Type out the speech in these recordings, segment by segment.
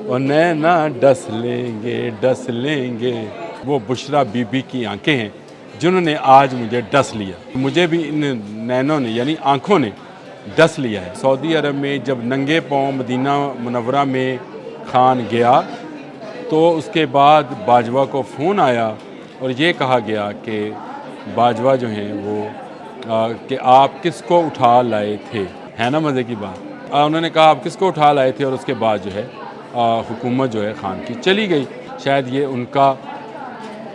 اور نینا ڈس لیں گے وہ بشرا بی بی کی آنکھیں ہیں جنہوں نے آج مجھے ڈس لیا. مجھے بھی ان نینوں نے یعنی آنکھوں نے ڈس لیا ہے. سعودی عرب میں جب ننگے پاؤں مدینہ منورہ میں خان گیا تو اس کے بعد باجوہ کو فون آیا اور یہ کہا گیا کہ باجوہ جو ہیں وہ کہ آپ کس کو اٹھا لائے تھے. ہے نا مزے کی بات. انہوں نے کہا آپ کس کو اٹھا لائے تھے اور اس کے بعد جو ہے حکومت جو ہے خان کی چلی گئی. شاید یہ ان کا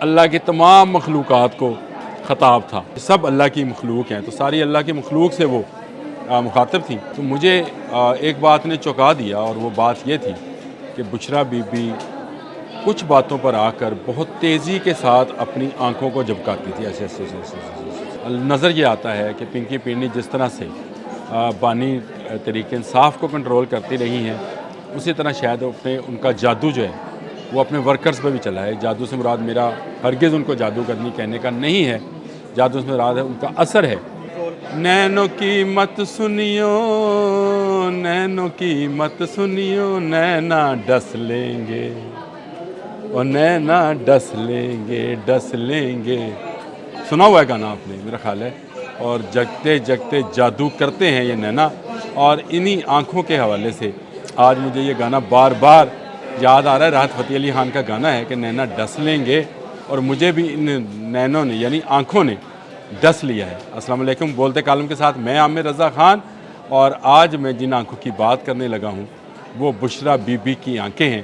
اللہ کی تمام مخلوقات کو خطاب تھا. سب اللہ کی مخلوق ہیں تو ساری اللہ کی مخلوق سے وہ مخاطب تھیں. تو مجھے ایک بات نے چونکا دیا اور وہ بات یہ تھی کہ بشرا بی بی کچھ باتوں پر آ کر بہت تیزی کے ساتھ اپنی آنکھوں کو جھپکاتی تھی. ایسے نظر یہ آتا ہے کہ پنکی پنڈی جس طرح سے بانی طریق انصاف کو کنٹرول کرتی رہی ہیں اسی طرح شاید ان کا جادو جو ہے وہ اپنے ورکرز پہ بھی چلا ہے. جادو سے مراد میرا ہرگز ان کو جادو کرنی کہنے کا نہیں ہے. جادو سے مراد ہے ان کا اثر ہے. نینوں کی مت سنیو نینوں کی مت سنیو نینا ڈس لیں گے اور نینا ڈس لیں گے. سنا ہوا ہے گانا آپ نے میرا خیال ہے. اور جگتے جگتے جادو کرتے ہیں یہ نینا. اور انہی آنکھوں کے حوالے سے آج مجھے یہ گانا بار بار یاد آ رہا ہے. راحت فتح علی خان کا گانا ہے کہ نینا ڈس لیں گے اور مجھے بھی ان نینوں نے یعنی آنکھوں نے ڈس لیا ہے. السلام علیکم. بولتے کالم کے ساتھ میں عامر رضا خان اور آج میں جن آنکھوں کی بات کرنے لگا ہوں وہ بشرا بی بی کی آنکھیں ہیں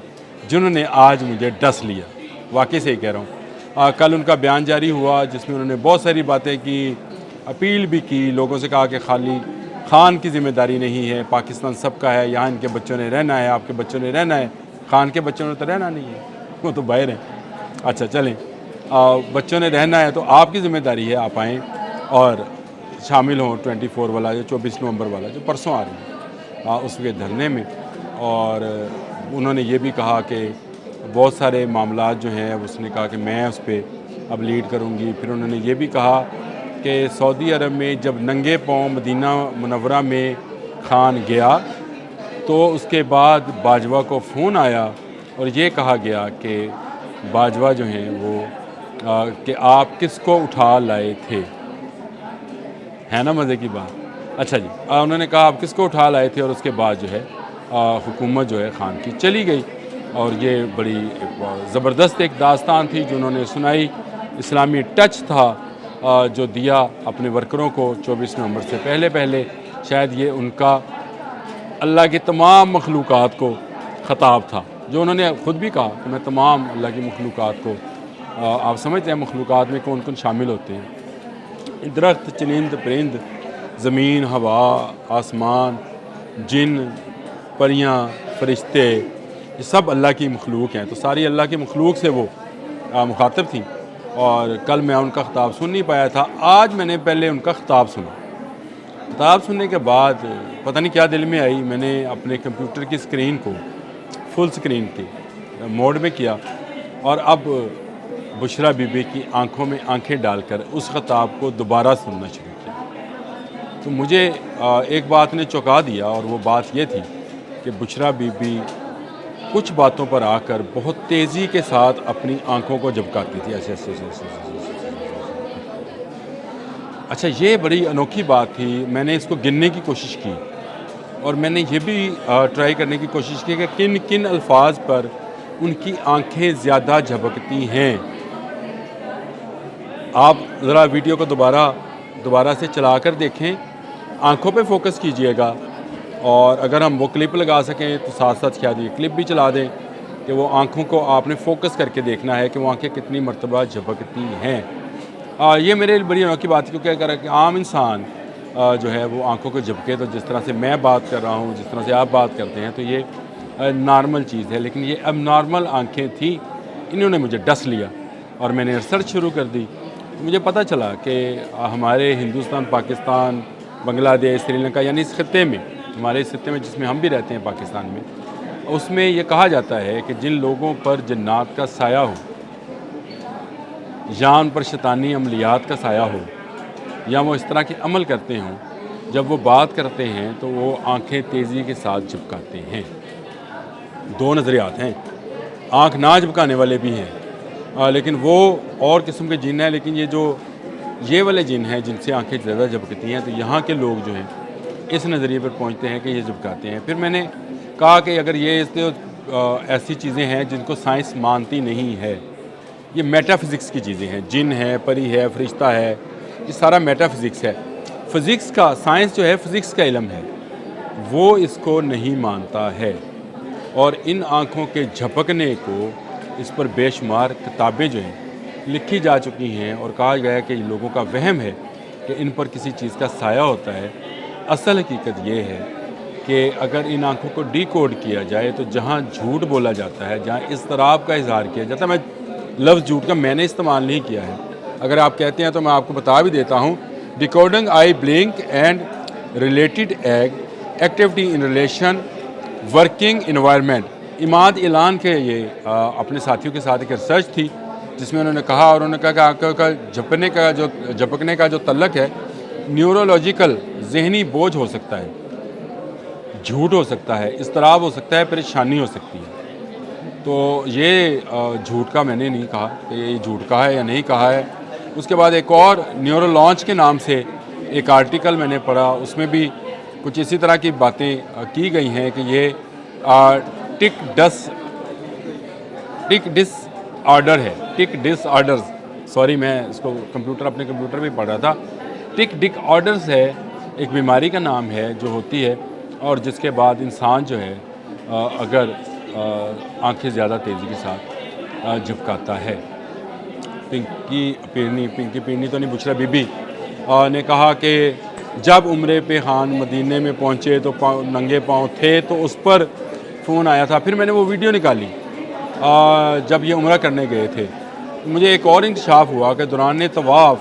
جنہوں نے آج مجھے ڈس لیا. واقعی سے ہی کہہ رہا ہوں. کل ان کا بیان جاری ہوا جس میں انہوں نے بہت ساری باتیں کی, اپیل بھی کی, لوگوں سے کہا کہ خالی خان کی ذمہ داری نہیں ہے, پاکستان سب کا ہے, یہاں ان کے بچوں نے رہنا ہے, آپ کے بچوں نے رہنا ہے. خان کے بچوں نے تو رہنا نہیں ہے, وہ تو باہر ہیں. اچھا چلیں, بچوں نے رہنا ہے تو آپ کی ذمہ داری ہے آپ آئیں اور شامل ہوں 24 والا جو 24 نومبر والا جو پرسوں آ رہی ہے اس کے دھرنے میں. اور انہوں نے یہ بھی کہا کہ بہت سارے معاملات جو ہیں اس نے کہا کہ میں اس پہ اب لیڈ کروں گی. پھر انہوں نے یہ بھی کہا کہ سعودی عرب میں جب ننگے پاؤں مدینہ منورہ میں خان گیا تو اس کے بعد باجوہ کو فون آیا اور یہ کہا گیا کہ باجوہ جو ہیں وہ کہ آپ کس کو اٹھا لائے تھے. ہے نا مزے کی بات. اچھا جی, انہوں نے کہا آپ کس کو اٹھا لائے تھے اور اس کے بعد جو ہے حکومت جو ہے خان کی چلی گئی. اور یہ بڑی زبردست ایک داستان تھی جو انہوں نے سنائی. اسلامی ٹچ تھا جو دیا اپنے ورکروں کو 24 نومبر سے پہلے. شاید یہ ان کا اللہ کی تمام مخلوقات کو خطاب تھا جو انہوں نے خود بھی کہا کہ میں تمام اللہ کی مخلوقات کو. آپ سمجھتے ہیں مخلوقات میں کون کون شامل ہوتے ہیں؟ درخت, چرند, پرند, زمین, ہوا, آسمان, جن, پریاں, فرشتے, یہ سب اللہ کی مخلوق ہیں. تو ساری اللہ کی مخلوق سے وہ مخاطب تھیں. اور کل میں ان کا خطاب سن نہیں پایا تھا. آج میں نے پہلے ان کا خطاب سنا. خطاب سننے کے بعد پتہ نہیں کیا دل میں آئی, میں نے اپنے کمپیوٹر کی اسکرین کو فل اسکرین کی موڈ میں کیا اور اب بشرا بی بی کی آنکھوں میں آنکھیں ڈال کر اس خطاب کو دوبارہ سننا شروع کیا. تو مجھے ایک بات نے چونکا دیا اور وہ بات یہ تھی کہ بشرا بی بی کچھ باتوں پر آ کر بہت تیزی کے ساتھ اپنی آنکھوں کو جھپکاتی تھی. ایسے. اچھا, یہ بڑی انوکھی بات تھی. میں نے اس کو گننے کی کوشش کی اور میں نے یہ بھی ٹرائی کرنے کی کوشش کی کہ کن کن الفاظ پر ان کی آنکھیں زیادہ جھپکتی ہیں. آپ ذرا ویڈیو کو دوبارہ سے چلا کر دیکھیں, آنکھوں پہ فوکس کیجئے گا اور اگر ہم وہ کلپ لگا سکیں تو ساتھ ساتھ شاید یہ کلپ بھی چلا دیں کہ وہ آنکھوں کو آپ نے فوکس کر کے دیکھنا ہے کہ وہ آنکھیں کتنی مرتبہ جھپکتی ہیں. یہ میرے لیے بڑی انوکھی بات ہے کیونکہ اگر ایک عام انسان جو ہے وہ آنکھوں کو جھپکے تو جس طرح سے میں بات کر رہا ہوں, جس طرح سے آپ بات کرتے ہیں, تو یہ نارمل چیز ہے. لیکن یہ اب نارمل آنکھیں تھیں, انہوں نے مجھے ڈس لیا اور میں نے ریسرچ شروع کر دی. مجھے پتہ چلا کہ ہمارے ہندوستان, پاکستان, بنگلہ دیش, سری لنکا یعنی اس خطے میں, ہمارے اس خطے میں جس میں ہم بھی رہتے ہیں پاکستان میں, اس میں یہ کہا جاتا ہے کہ جن لوگوں پر جنات کا سایہ ہو یا ان پر شیطانی عملیات کا سایہ ہو یا وہ اس طرح کے عمل کرتے ہوں, جب وہ بات کرتے ہیں تو وہ آنکھیں تیزی کے ساتھ جھپکاتے ہیں. دو نظریات ہیں، آنکھ نہ جھپکانے والے بھی ہیں، لیکن وہ اور قسم کے جن ہیں، لیکن یہ والے جن ہیں جن سے آنکھیں زیادہ جھپکتی ہیں، تو یہاں کے لوگ جو ہیں اس نظریے پر پہنچتے ہیں کہ یہ جھپکاتے ہیں۔ پھر میں نے کہا کہ اگر یہ ایسی چیزیں ہیں جن کو سائنس مانتی نہیں ہے، یہ میٹا فزکس کی چیزیں ہیں، جن ہے، پری ہے، فرشتہ ہے، یہ سارا میٹا فزکس ہے۔ فزکس کا سائنس جو ہے فزکس کا علم ہے، وہ اس کو نہیں مانتا ہے، اور ان آنکھوں کے جھپکنے کو اس پر بے شمار کتابیں جو ہیں لکھی جا چکی ہیں، اور کہا گیا ہے کہ لوگوں کا وہم ہے کہ ان پر کسی چیز کا سایہ ہوتا ہے۔ اصل حقیقت یہ ہے کہ اگر ان آنکھوں کو ڈی کوڈ کیا جائے تو جہاں جھوٹ بولا جاتا ہے، جہاں اضطراب کا اظہار کیا جاتا ہے، میں لفظ جھوٹ کا میں نے استعمال نہیں کیا ہے، اگر آپ کہتے ہیں تو میں آپ کو بتا بھی دیتا ہوں، decoding eye blink and related activity in relation working environment. Imad اعلان کے یہ اپنے ساتھیوں کے ساتھ ایک ریسرچ تھی جس میں انہوں نے کہا کہ آنکھوں کا جھپکنے کا جو تعلق ہے نیورولوجیکل ذہنی بوجھ ہو سکتا ہے، جھوٹ ہو سکتا ہے، اضطراب ہو سکتا ہے، پریشانی ہو سکتی ہے۔ تو یہ جھوٹ کا میں نے نہیں کہا کہ یہ جھوٹ کہا ہے یا نہیں کہا ہے۔ اس کے بعد ایک اور نیورو لانچ کے نام سے ایک آرٹیکل میں نے پڑھا، اس میں بھی کچھ اسی طرح کی باتیں کی گئی ہیں کہ یہ ٹک ڈس آرڈر ہے، ٹک ڈس آرڈرز، سوری میں اس کو اپنے کمپیوٹر پہ پڑھ رہا تھا، ٹک ڈک آرڈرز ہے، ایک بیماری کا نام ہے جو ہوتی ہے، اور جس کے بعد انسان جو ہے اگر آنکھیں زیادہ تیزی کے ساتھ جھپکاتا ہے۔ پنکی پیرنی تو نہیں، بشرا بی بی نے کہا کہ جب عمرے پہ خان مدینے میں پہنچے تو ننگے پاؤں تھے، تو اس پر فون آیا تھا، پھر میں نے وہ ویڈیو نکالی جب یہ عمرہ کرنے گئے تھے۔ مجھے ایک اور انکشاف ہوا کہ دوران طواف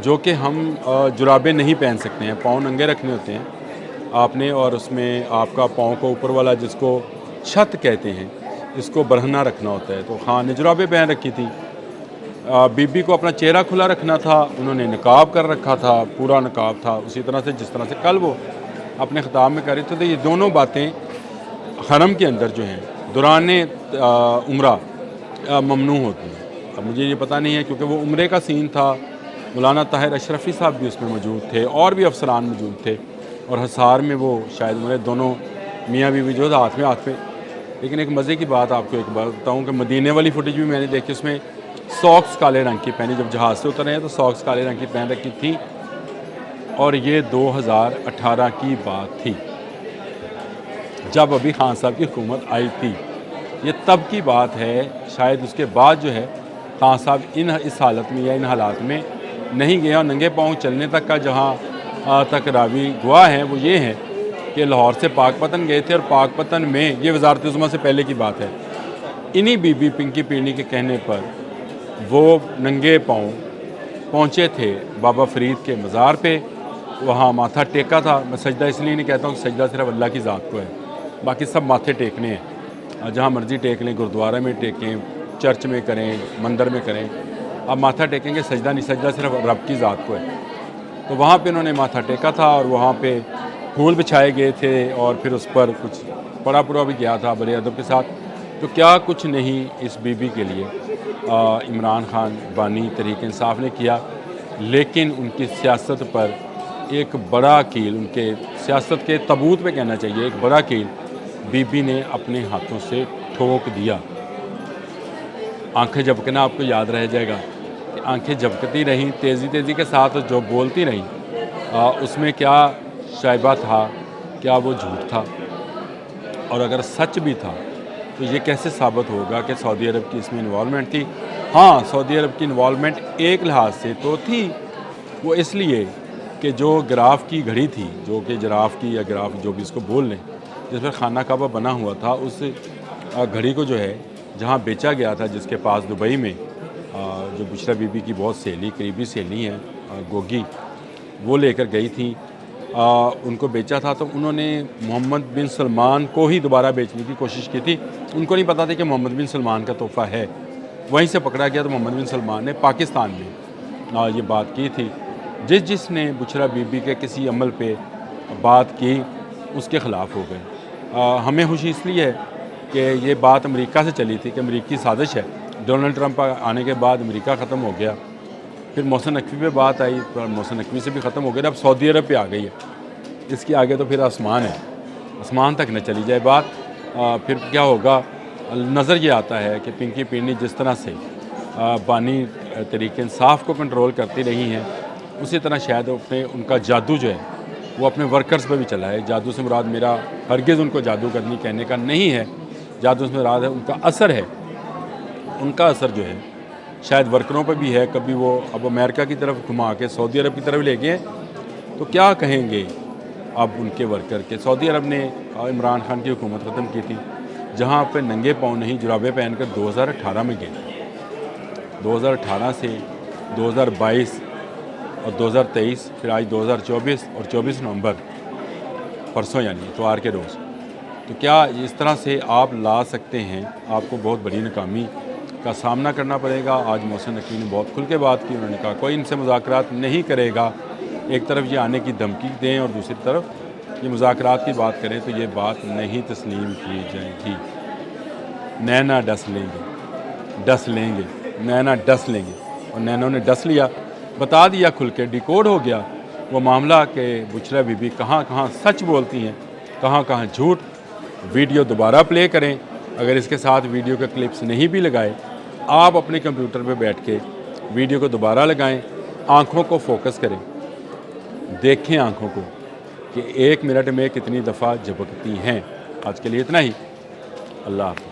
جو کہ ہم جرابیں نہیں پہن سکتے ہیں، پاؤں ننگے رکھنے ہوتے ہیں آپ نے، اور اس میں آپ کا پاؤں کو اوپر والا جس کو چھت کہتے ہیں اس کو برہنہ رکھنا ہوتا ہے، تو خان نے جرابیں پہن رکھی تھی۔ بی بی کو اپنا چہرہ کھلا رکھنا تھا، انہوں نے نقاب کر رکھا تھا، پورا نقاب تھا، اسی طرح سے جس طرح سے کل وہ اپنے خطاب میں کر رہے تھے۔ تو یہ دونوں باتیں حرم کے اندر جو ہیں دوران عمرہ ممنوع ہوتی ہیں۔ اب مجھے یہ پتہ نہیں ہے کیونکہ وہ عمرے کا سین تھا، مولانا طاہر اشرفی صاحب بھی اس میں موجود تھے اور بھی افسران موجود تھے، اور حصار میں وہ شاید عمرے دونوں میاں بیوی جو ہاتھ میں۔ لیکن ایک مزے کی بات آپ کو ایک بات بتاؤں کہ مدینے والی فوٹیج بھی میں نے دیکھی، اس میں ساکس کالے رنگ کی پہنی، جب جہاز سے اترے ہیں تو ساکس کالے رنگ کی پہن رکھی تھی، اور یہ 2018 کی بات تھی جب ابھی خان صاحب کی حکومت آئی تھی، یہ تب کی بات ہے۔ شاید اس کے بعد جو ہے خان صاحب اس حالت میں یا ان حالات میں نہیں گئے، اور ننگے پاؤں چلنے تک کا جہاں تک راوی گواہ ہیں وہ یہ ہیں کہ لاہور سے پاک پتن گئے تھے، اور پاک پتن میں یہ وزارت عظمیٰ سے پہلے کی بات ہے، انہی بی بی پنکی پیرنی کے کہنے پر وہ ننگے پاؤں پہنچے تھے بابا فرید کے مزار پہ، وہاں ماتھا ٹیکا تھا۔ میں سجدہ اس لیے نہیں کہتا ہوں کہ سجدہ صرف اللہ کی ذات کو ہے، باقی سب ماتھے ٹیکنے ہیں، جہاں مرضی ٹیک لیں، گردوارہ میں ٹیکیں، چرچ میں کریں، مندر میں کریں، آپ ماتھا ٹیکیں گے، سجدہ نہیں، سجدہ صرف رب کی ذات کو ہے۔ تو وہاں پہ انہوں نے ماتھا ٹیکا تھا، اور وہاں پہ پھول بچھائے گئے تھے، اور پھر اس پر کچھ پڑا بھی گیا تھا بڑے ادب کے ساتھ۔ تو کیا کچھ نہیں اس بی بی کے لیے عمران خان بانی تحریک انصاف نے کیا، لیکن ان کی سیاست پر ایک بڑا کیل، ان کے سیاست کے تابوت پہ کہنا چاہیے، ایک بڑا کیل بی بی نے اپنے ہاتھوں سے ٹھوک دیا۔ آنکھیں جھپکنا آپ کو یاد رہ جائے گا کہ آنکھیں جھپکتی رہیں تیزی کے ساتھ، جو بولتی رہیں، اس میں کیا شائبہ تھا، کیا وہ جھوٹ تھا؟ اور اگر سچ بھی تھا تو یہ کیسے ثابت ہوگا کہ سعودی عرب کی اس میں انوالومنٹ تھی؟ ہاں، سعودی عرب کی انوالومنٹ ایک لحاظ سے تو تھی، وہ اس لیے کہ جو گراف کی گھڑی تھی، جو کہ جراف کی یا گراف جو بھی اس کو بول لیں، جس پر خانہ کعبہ بنا ہوا تھا، اس گھڑی کو جو ہے جہاں بیچا گیا تھا، جس کے پاس دبئی میں جو بشرا بی بی کی بہت سہیلی، قریبی سہیلی ہیں گوگی، وہ لے کر گئی تھیں، ان کو بیچا تھا، تو انہوں نے محمد بن سلمان کو ہی دوبارہ بیچنے کی کوشش کی تھی۔ ان کو نہیں پتا تھا کہ محمد بن سلمان کا تحفہ ہے، وہیں سے پکڑا گیا۔ تو محمد بن سلمان نے پاکستان میں یہ بات کی تھی، جس نے بشرا بی بی کے کسی عمل پہ بات کی اس کے خلاف ہو گئے۔ ہمیں خوشی اس لیے ہے کہ یہ بات امریکہ سے چلی تھی کہ امریکی سازش ہے، ڈونلڈ ٹرمپ آنے کے بعد امریکہ ختم ہو گیا، پھر محسن نقوی پہ بات آئی، پر محسن نقوی سے بھی ختم ہو گیا، اب سعودی عرب پہ آ گئی ہے، اس کے آگے تو پھر آسمان ہے، آسمان تک نہ چلی جائے بات۔ پھر کیا ہوگا، نظر یہ آتا ہے کہ پنکی پنڈی جس طرح سے بانی تحریک انصاف کو کنٹرول کرتی رہی ہیں، اسی طرح شاید ان کا جادو جو ہے وہ اپنے ورکرز پہ بھی چلا ہے۔ جادو سے مراد میرا ہرگز ان کو جادوگرنی کہنے کا نہیں ہے، جادو سے مراد ہے ان کا اثر ہے، ان کا اثر جو ہے شاید ورکروں پہ بھی ہے۔ کبھی وہ اب امریکہ کی طرف گھما کے سعودی عرب کی طرف لے گئے، تو کیا کہیں گے اب ان کے ورکر کے؟ سعودی عرب نے عمران خان کی حکومت ختم کی تھی، جہاں پہ ننگے پاؤں نہیں جرابے پہن کر 2018 میں گئے، 2018 سے 2022 اور 2023، پھر آج 2024 اور 24 نومبر پرسوں یعنی اتوار کے روز، تو کیا اس طرح سے آپ لا سکتے ہیں؟ آپ کو بہت بڑی ناکامی کا سامنا کرنا پڑے گا۔ آج محسن نقوی نے بہت کھل کے بات کی، انہوں نے کہا کوئی ان سے مذاکرات نہیں کرے گا، ایک طرف یہ آنے کی دھمکی دیں اور دوسری طرف یہ مذاکرات کی بات کریں، تو یہ بات نہیں تسلیم کی جائے گی۔ نینا ڈس لیں گے، ڈس لیں گے، نینا ڈس لیں گے، اور نینوں نے ڈس لیا، بتا دیا کھل کے، ڈیکوڈ ہو گیا وہ معاملہ کہ بشرا بی بی کہاں کہاں سچ بولتی ہیں، کہاں کہاں جھوٹ۔ ویڈیو دوبارہ پلے کریں، اگر اس کے ساتھ ویڈیو کے کلپس نہیں بھی لگائے، آپ اپنے کمپیوٹر پہ بیٹھ کے ویڈیو کو دوبارہ لگائیں، آنکھوں کو فوکس کریں، دیکھیں آنکھوں کو کہ 1 منٹ میں کتنی دفعہ جھپکتی ہیں۔ آج کے لیے اتنا ہی، اللہ حافظ۔